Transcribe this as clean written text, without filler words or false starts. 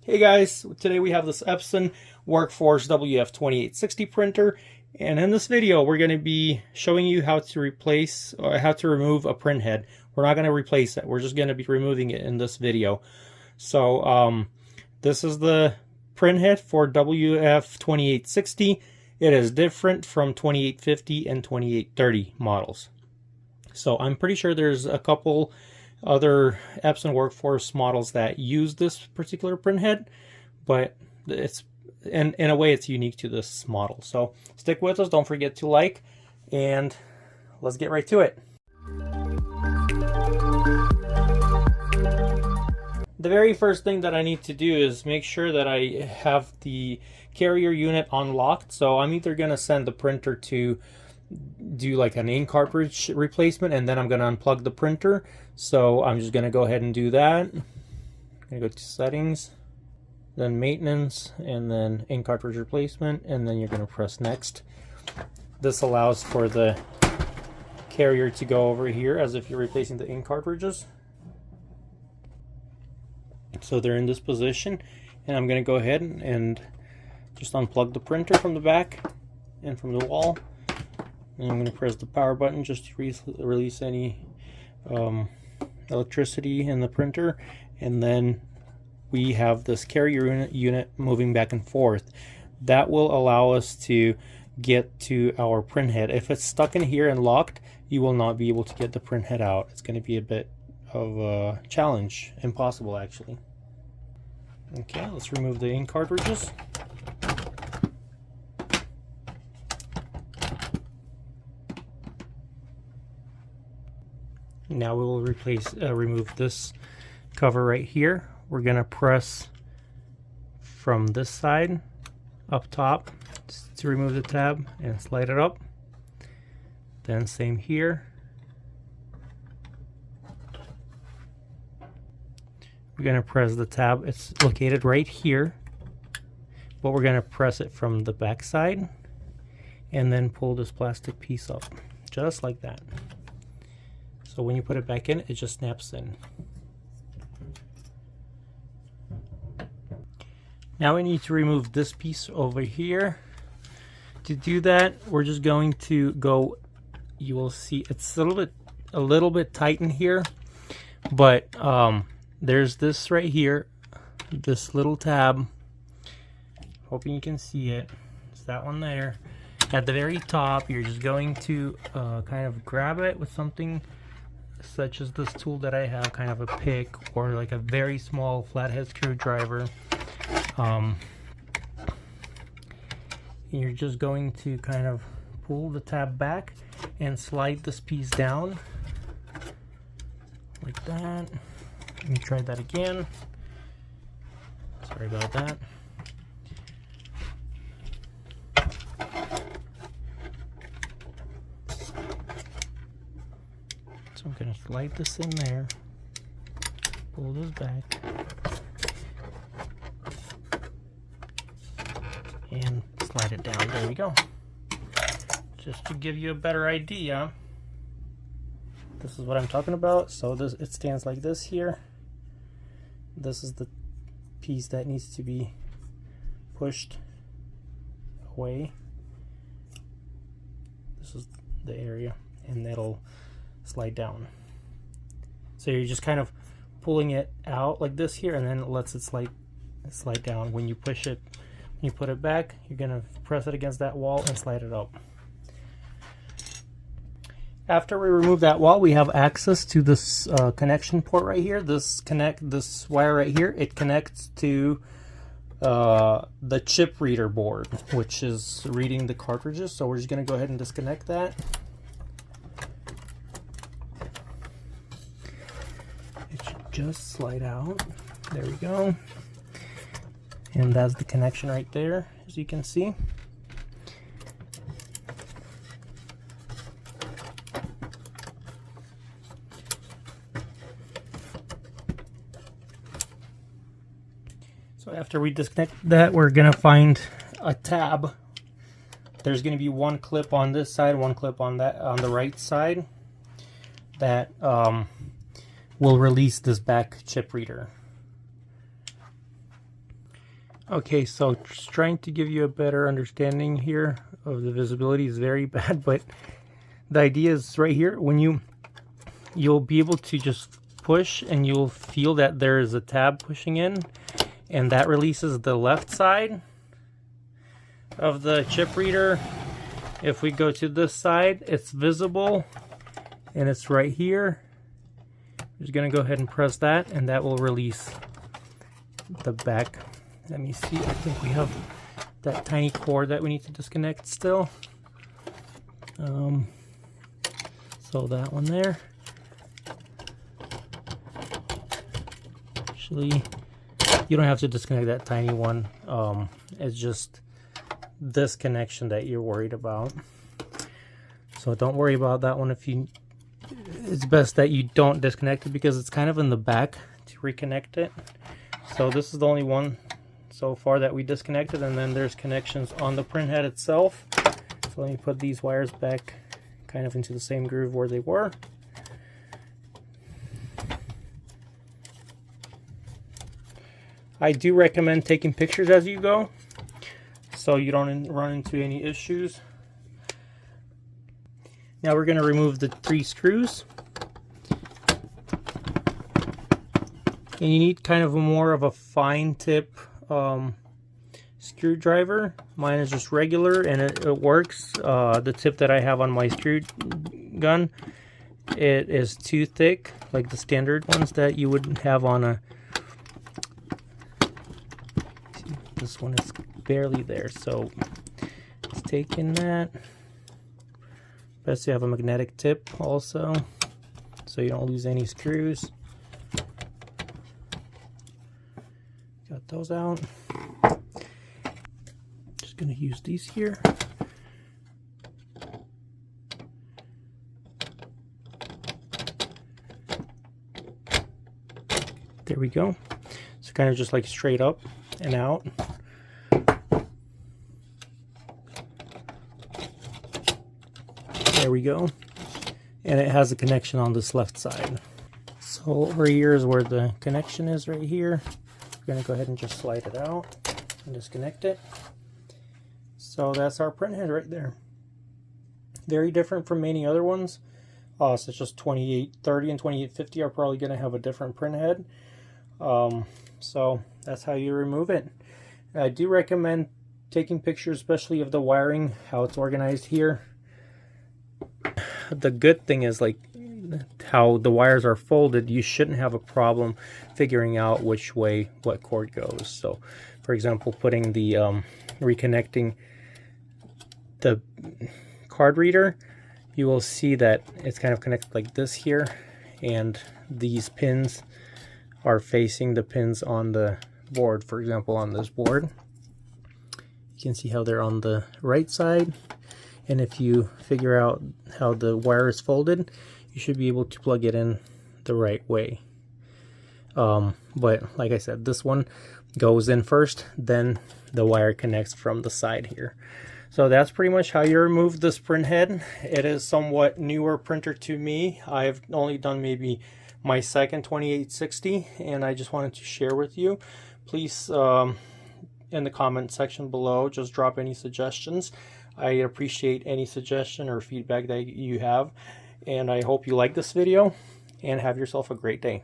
Hey guys, today we have this EPSON WorkForce WF-2860 printer, and in this video we're going to be showing you how to replace or how to remove a print head. We're not going to replace it, we're just going to be removing it in this video. So this is the print head for WF-2860. It is different from 2850 and 2830 models. So I'm pretty sure there's a couple other EPSON WorkForce models that use this particular print head, but it's in a way it's unique to this model. So stick with us, don't forget to like, and let's get right to it. The very first thing that I need to do is make sure that I have the carrier unit unlocked. So I'm either going to send the printer to do like an ink cartridge replacement, and then I'm going to unplug the printer. So I'm just going to go ahead and do that. I'm going to go to settings, then maintenance, and then ink cartridge replacement, and then you're going to press next. This allows for the carrier to go over here as if you're replacing the ink cartridges. So they're in this position, and I'm going to go ahead and just unplug the printer from the back and from the wall. And I'm going to press the power button just to release any electricity in the printer, and then we have this carrier unit moving back and forth. That will allow us to get to our print head. If it's stuck in here and locked, you will not be able to get the print head out. It's going to be a bit of a challenge, impossible actually. Okay, let's remove the ink cartridges. Now we will remove this cover right here. We're going to press from this side up top to remove the tab and slide it up. Then same here. We're going to press the tab. It's located right here, but we're going to press it from the back side and then pull this plastic piece up just like that. So when you put it back in, it just snaps in. Now we need to remove this piece over here. To do that, we're just going to go, you will see it's a little bit tight in here, but there's this right here, this little tab. Hoping you can see it. It's that one there. At the very top, you're just going to kind of grab it with something such as this tool that I have, kind of a pick or like a very small flathead screwdriver. You're just going to kind of pull the tab back and slide this piece down like that. Let me try that again. Sorry about that. So I'm going to slide this in there, pull this back, and slide it down. There we go. Just to give you a better idea, this is what I'm talking about. So it stands like this here. This is the piece that needs to be pushed away. This is the area, and it'll slide down. So you're just kind of pulling it out like this here, and then it lets it slide down. When you push it, when you put it back, you're gonna press it against that wall and slide it up. After we remove that wall, we have access to this connection port right here. This wire right here, it connects to the chip reader board, which is reading the cartridges. So we're just gonna go ahead and disconnect that. Just slide out. There we go. And that's the connection right there, as you can see. So after we disconnect that, we're gonna find a tab. There's gonna be one clip on this side, one clip on the right side that will release this back chip reader. Okay, so just trying to give you a better understanding here of the visibility is very bad, but the idea is right here. When you'll be able to just push and you'll feel that there is a tab pushing in, and that releases the left side of the chip reader. If we go to this side, it's visible and it's right here. We're just gonna go ahead and press that, and that will release the back. Let me see, I think we have that tiny cord that we need to disconnect still. So that one there. Actually, you don't have to disconnect that tiny one. It's just this connection that you're worried about. So don't worry about that one. It's best that you don't disconnect it because it's kind of in the back to reconnect it. So this is the only one so far that we disconnected, and then there's connections on the printhead itself. So let me put these wires back kind of into the same groove where they were. I do recommend taking pictures as you go so you don't run into any issues. Now we're going to remove the 3 screws. And you need kind of more of a fine tip screwdriver. Mine is just regular and it works. The tip that I have on my screw gun, it is too thick, like the standard ones that you would have on a... This one is barely there, so it's taking that. Best to have a magnetic tip also, so you don't lose any screws. Got those out. Just gonna use these here. There we go. So kind of just like straight up and out. There we go. And it has a connection on this left side. So over here is where the connection is right here. We're going to go ahead and just slide it out and disconnect it. So that's our printhead right there. Very different from many other ones, such as 2830 and 2850 are probably going to have a different printhead. So that's how you remove it. I do recommend taking pictures, especially of the wiring, how it's organized here. The good thing is, like, how the wires are folded, you shouldn't have a problem figuring out which way what cord goes. So for example, putting the reconnecting the card reader, you will see that it's kind of connected like this here, and these pins are facing the pins on the board. For example, on this board, you can see how they're on the right side, and if you figure out how the wire is folded, you should be able to plug it in the right way. But like I said, this one goes in first, then the wire connects from the side here. So that's pretty much how you remove this printhead. It is somewhat newer printer to me. I've only done maybe my second 2860, and I just wanted to share with you. Please, in the comment section below, just drop any suggestions. I appreciate any suggestion or feedback that you have. And I hope you like this video, and have yourself a great day.